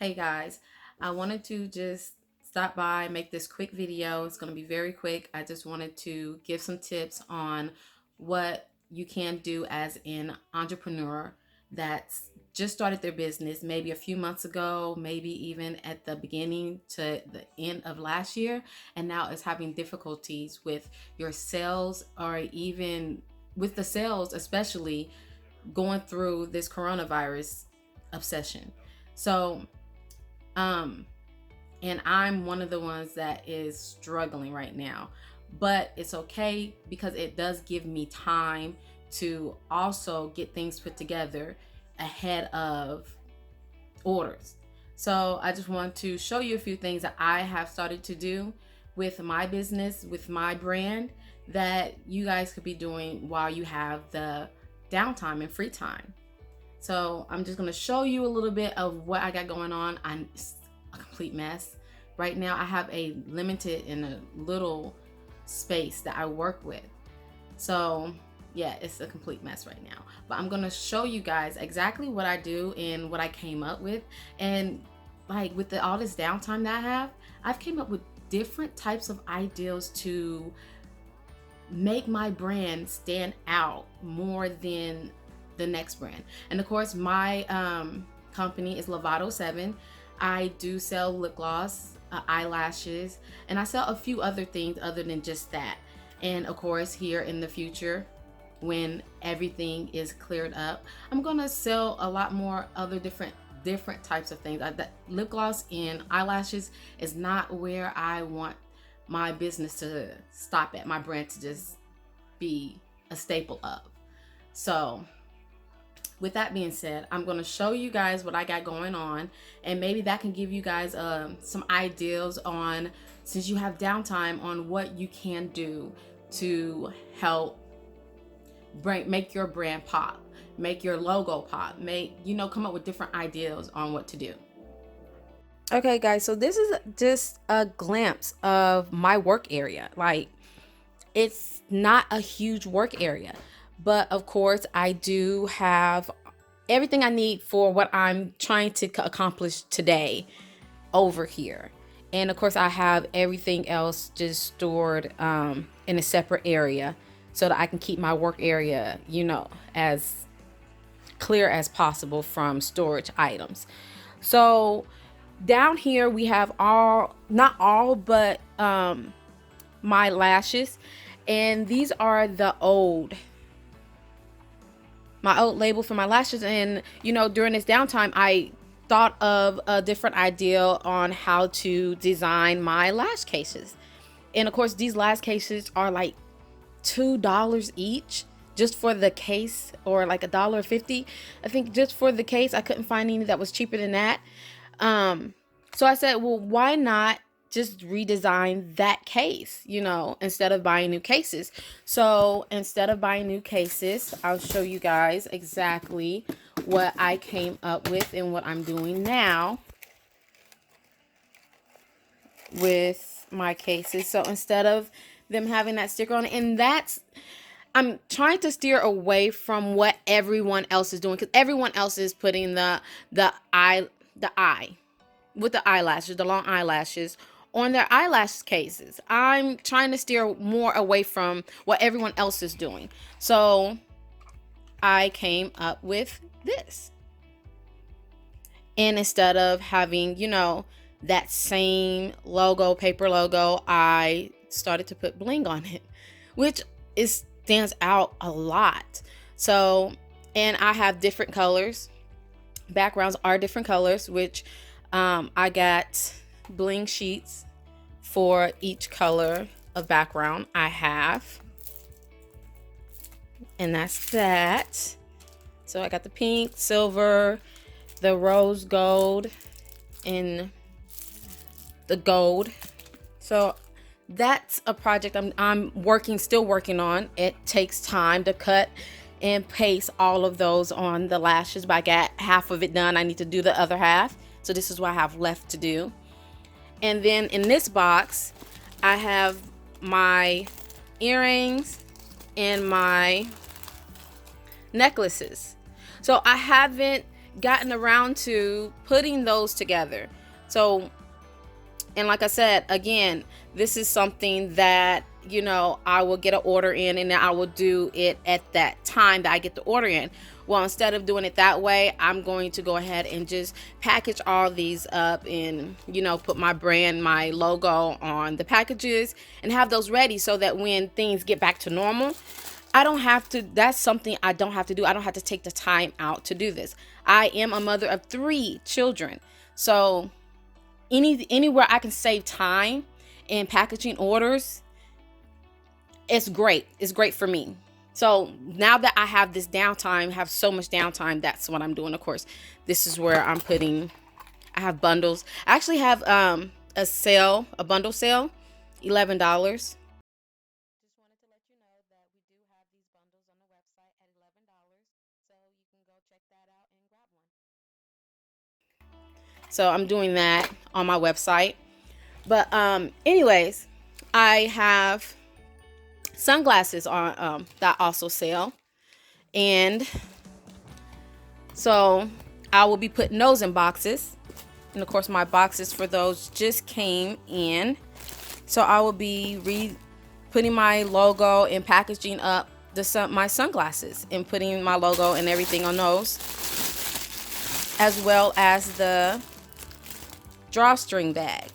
Hey guys, I wanted to just stop by, make this quick video. It's going to be very quick. I just wanted to give some tips on what you can do as an entrepreneur that's just started their business maybe a few months ago, maybe even at the beginning to the end of last year, and now is having difficulties with your sales or even with the sales, especially going through this coronavirus obsession. So, um, and I'm one of the ones that is struggling right now. But it's okay because it does give me time to also get things put together ahead of orders. So I just want to show you a few things that I have started to do with my business, with my brand, that you guys could be doing while you have the downtime and free time. So I'm just going to show you a little bit of what I got going on. I'm a complete mess. Right now I have a limited and a little space that I work with. So yeah, it's a complete mess right now. But I'm going to show you guys exactly what I do and what I came up with. And like with all this downtime that I've came up with different types of ideas to make my brand stand out more than the next brand. And of course, my company is Lovato 7. I do sell lip gloss, eyelashes, and I sell a few other things other than just that. And of course, here in the future, when everything is cleared up, I'm gonna sell a lot more other different types of things. That lip gloss and eyelashes is not where I want my business to stop at, my brand to just be a staple of. So with that being said, I'm going to show you guys what I got going on, and maybe that can give you guys some ideas on, since you have downtime, on what you can do to help make your brand pop, make your logo pop, come up with different ideas on what to do. Okay guys, so this is just a glimpse of my work area. Like, it's not a huge work area, but of course I do have everything I need for what I'm trying to accomplish today over here. And of course I have everything else just stored in a separate area so that I can keep my work area, as clear as possible from storage items. So down here we have not all, but my lashes, and these are my old label for my lashes. And during this downtime I thought of a different idea on how to design my lash cases. And of course these lash cases are like $2 each just for the case, or like $1.50 I think just for the case. I couldn't find any that was cheaper than that. So I said, well, why not just redesign that case, instead of buying new cases. So instead of buying new cases, I'll show you guys exactly what I came up with and what I'm doing now with my cases. So instead of them having that sticker on it, and I'm trying to steer away from what everyone else is doing, because everyone else is putting the eye with the eyelashes, the long eyelashes, on their eyelash cases. I'm trying to steer more away from what everyone else is doing. So I came up with this. And instead of having, that same logo, paper logo, I started to put bling on it, which stands out a lot. So, and I have different colors. Backgrounds are different colors, which I got bling sheets for each color of background I have. And that's that. So I got the pink, silver, the rose gold, and the gold. So that's a project I'm still working on. It takes time to cut and paste all of those on the lashes, but I got half of it done. I need to do the other half. So this is what I have left to do. And then in this box, I have my earrings and my necklaces. So I haven't gotten around to putting those together. So, and like I said, again, this is something that, you know, I will get an order in and I will do it at that time that I get the order in. Well, instead of doing it that way, I'm going to go ahead and just package all these up and, you know, put my brand, my logo on the packages and have those ready so that when things get back to normal, I don't have to, that's something I don't have to do. I don't have to take the time out to do this. I am a mother of 3 children. So anywhere I can save time in packaging orders, it's great. It's great for me. So now that I have this downtime, have so much downtime, that's what I'm doing. Of course, this is where I'm putting, I have bundles. I actually have a sale, a bundle sale, $11. Just wanted to let you know that we do have these bundles on the website at $11. So you can go check that out and grab one. So I'm doing that on my website. But anyways, I have sunglasses on that also sell, and so I will be putting those in boxes, and of course my boxes for those just came in, so I will be putting my logo and packaging up my sunglasses and putting my logo and everything on those, as well as the drawstring bag.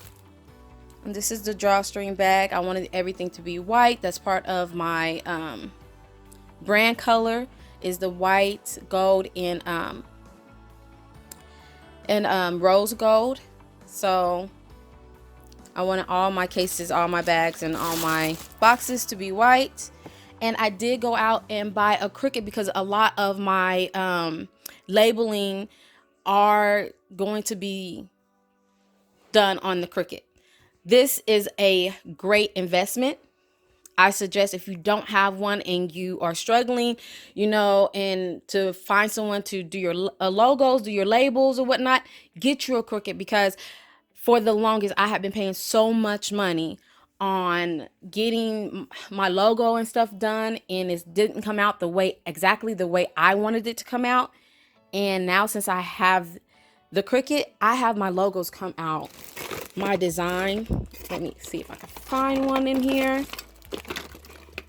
And this is the drawstring bag. I wanted everything to be white. That's part of my brand color, is the white, gold, and rose gold. So I wanted all my cases, all my bags, and all my boxes to be white. And I did go out and buy a Cricut because a lot of my labeling are going to be done on the Cricut. This is a great investment. I suggest, if you don't have one and you are struggling, you know, and to find someone to do your logos, do your labels or whatnot, get you a Cricut, because for the longest I have been paying so much money on getting my logo and stuff done, and it didn't come out exactly the way I wanted it to come out. And now, since I have the Cricut, I have my logos come out, my design. Let me see if I can find one in here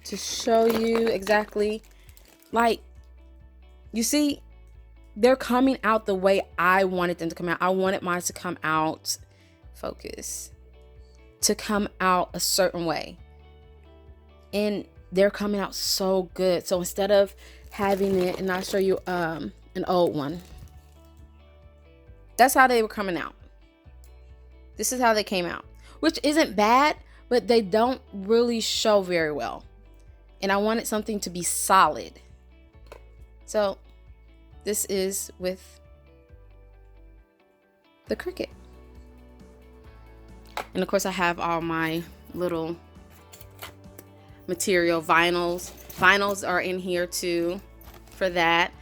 to show you exactly. Like, you see, they're coming out the way I wanted them to come out. I wanted mine to come out, focus, to come out a certain way, and they're coming out so good. So instead of having it, and I'll show you an old one, that's how they were coming out. This is how they came out, which isn't bad, but they don't really show very well. And I wanted something to be solid. So this is with the Cricut. And of course I have all my little material vinyls. Vinyls are in here too for that.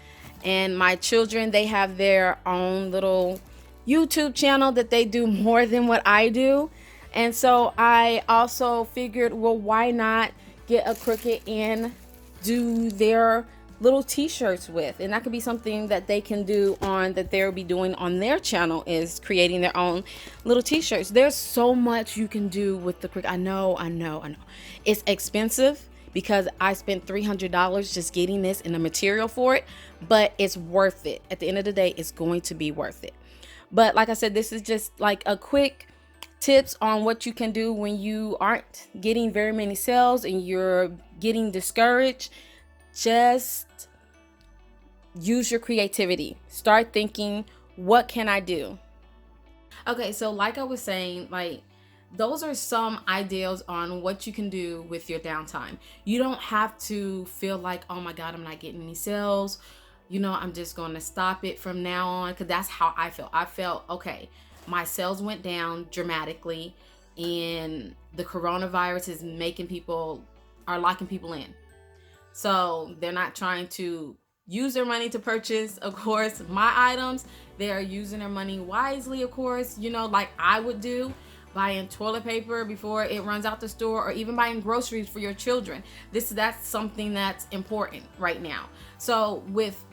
And my children, they have their own little YouTube channel that they do more than what I do. And so I also figured, well, why not get a Cricut and do their little t-shirts with? And that could be something that they can do on, that they'll be doing on their channel, is creating their own little t-shirts. There's so much you can do with the Cricut. I know. It's expensive because I spent $300 just getting this and the material for it, but it's worth it. At the end of the day, it's going to be worth it. But like I said, this is just like a quick tips on what you can do when you aren't getting very many sales and you're getting discouraged. Just use your creativity. Start thinking, what can I do? Okay, so like I was saying, like, those are some ideas on what you can do with your downtime. You don't have to feel like, oh my God, I'm not getting any sales, you know, I'm just going to stop it from now on, because that's how I felt. I felt, okay, my sales went down dramatically, and the coronavirus is locking people in. So they're not trying to use their money to purchase, of course, my items. They're using their money wisely, of course, you know, like I would do, buying toilet paper before it runs out the store, or even buying groceries for your children. That's something that's important right now. So with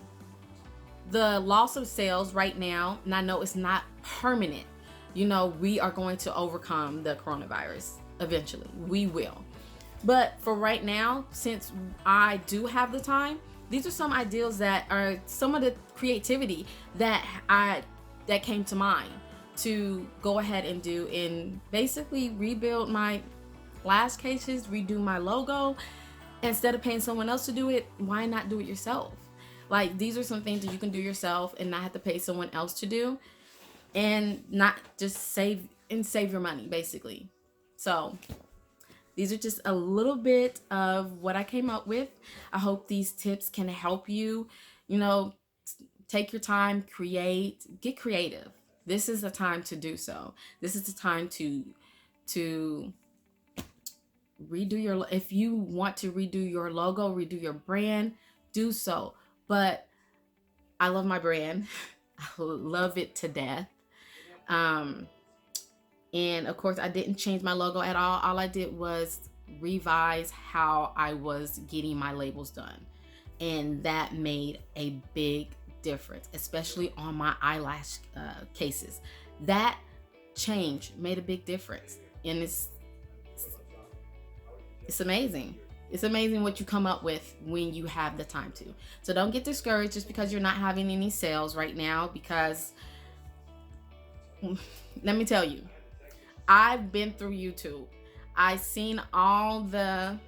the loss of sales right now, and I know it's not permanent, you know, we are going to overcome the coronavirus eventually. We will. But for right now, since I do have the time, these are some ideas that are some of the creativity that came to mind to go ahead and do, and basically rebuild my flash cases, redo my logo. Instead of paying someone else to do it, why not do it yourself? Like, these are some things that you can do yourself and not have to pay someone else to do, and not just save your money, basically. So these are just a little bit of what I came up with. I hope these tips can help you, you know, take your time, get creative. This is the time to do so. This is the time to redo your, if you want to redo your logo, redo your brand, do so. But I love my brand. I love it to death. And of course, I didn't change my logo at all. All I did was revise how I was getting my labels done. And that made a big difference, especially on my eyelash cases. That change made a big difference. And it's amazing. It's amazing what you come up with when you have the time to. So don't get discouraged just because you're not having any sales right now, because let me tell you, I've been through YouTube. I've seen all the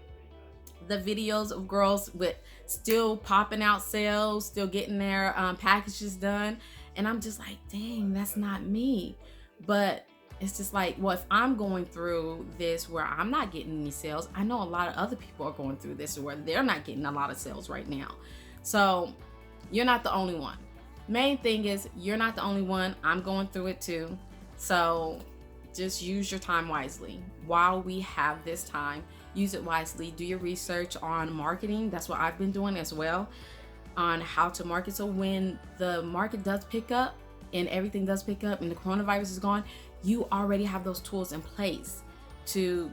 videos of girls with still popping out sales, still getting their packages done. And I'm just like, dang, that's not me. But it's just like, well, if I'm going through this where I'm not getting any sales, I know a lot of other people are going through this where they're not getting a lot of sales right now. So you're not the only one. Main thing is, you're not the only one. I'm going through it too. So just use your time wisely. While we have this time, use it wisely. Do your research on marketing. That's what I've been doing as well, on how to market. So when the market does pick up and everything does pick up and the coronavirus is gone, you already have those tools in place to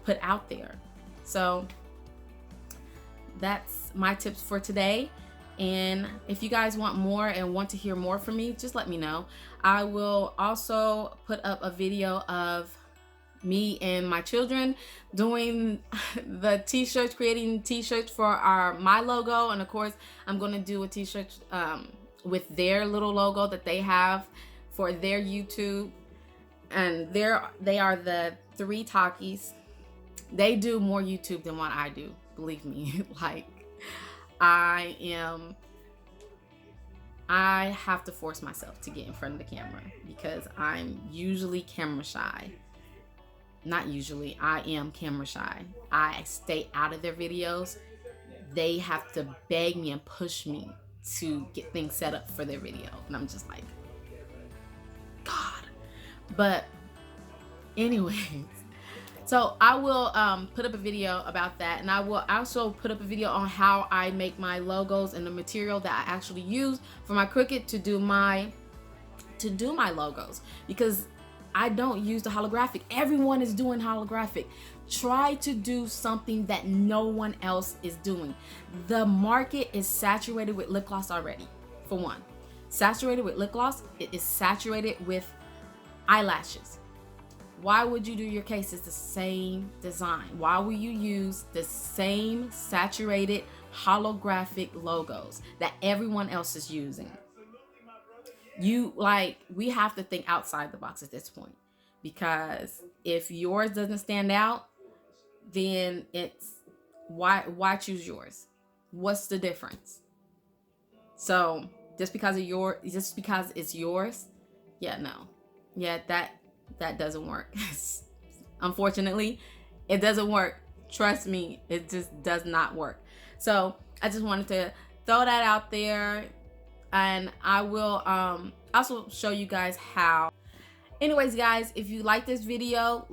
put out there. So that's my tips for today. And if you guys want more and want to hear more from me, just let me know. I will also put up a video of me and my children doing the t-shirts, creating t-shirts for my logo. And of course, I'm going to do a t-shirt with their little logo that they have for their YouTube. And they are the 3 Takis. They do more YouTube than what I do, believe me. Like, I have to force myself to get in front of the camera because I'm usually camera shy. Not usually, I am camera shy. I stay out of their videos. They have to beg me and push me to get things set up for their video. And I'm just like, God. But anyways, so I will put up a video about that, and I will also put up a video on how I make my logos and the material that I actually use for my Cricut to do my logos, because I don't use the holographic. Everyone is doing holographic. Try to do something that no one else is doing. The market is saturated with lip gloss already, for one. Saturated with lip gloss. It is saturated with eyelashes. Why would you do your cases the same design? Why will you use the same saturated holographic logos that everyone else is using? We have to think outside the box at this point, because if yours doesn't stand out, then it's why choose yours? What's the difference? So just because it's yours, yeah, no. Yeah, that doesn't work. Unfortunately, it doesn't work. Trust me, it just does not work. So I just wanted to throw that out there, and I will also show you guys how. Anyways, guys, if you like this video,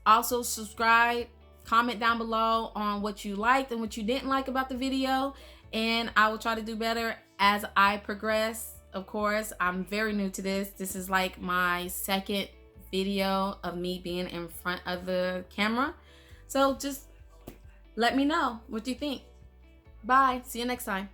also subscribe, comment down below on what you liked and what you didn't like about the video, and I will try to do better as I progress. Of course, I'm very new to this. This is like my second video of me being in front of the camera. So just let me know what you think. Bye. See you next time.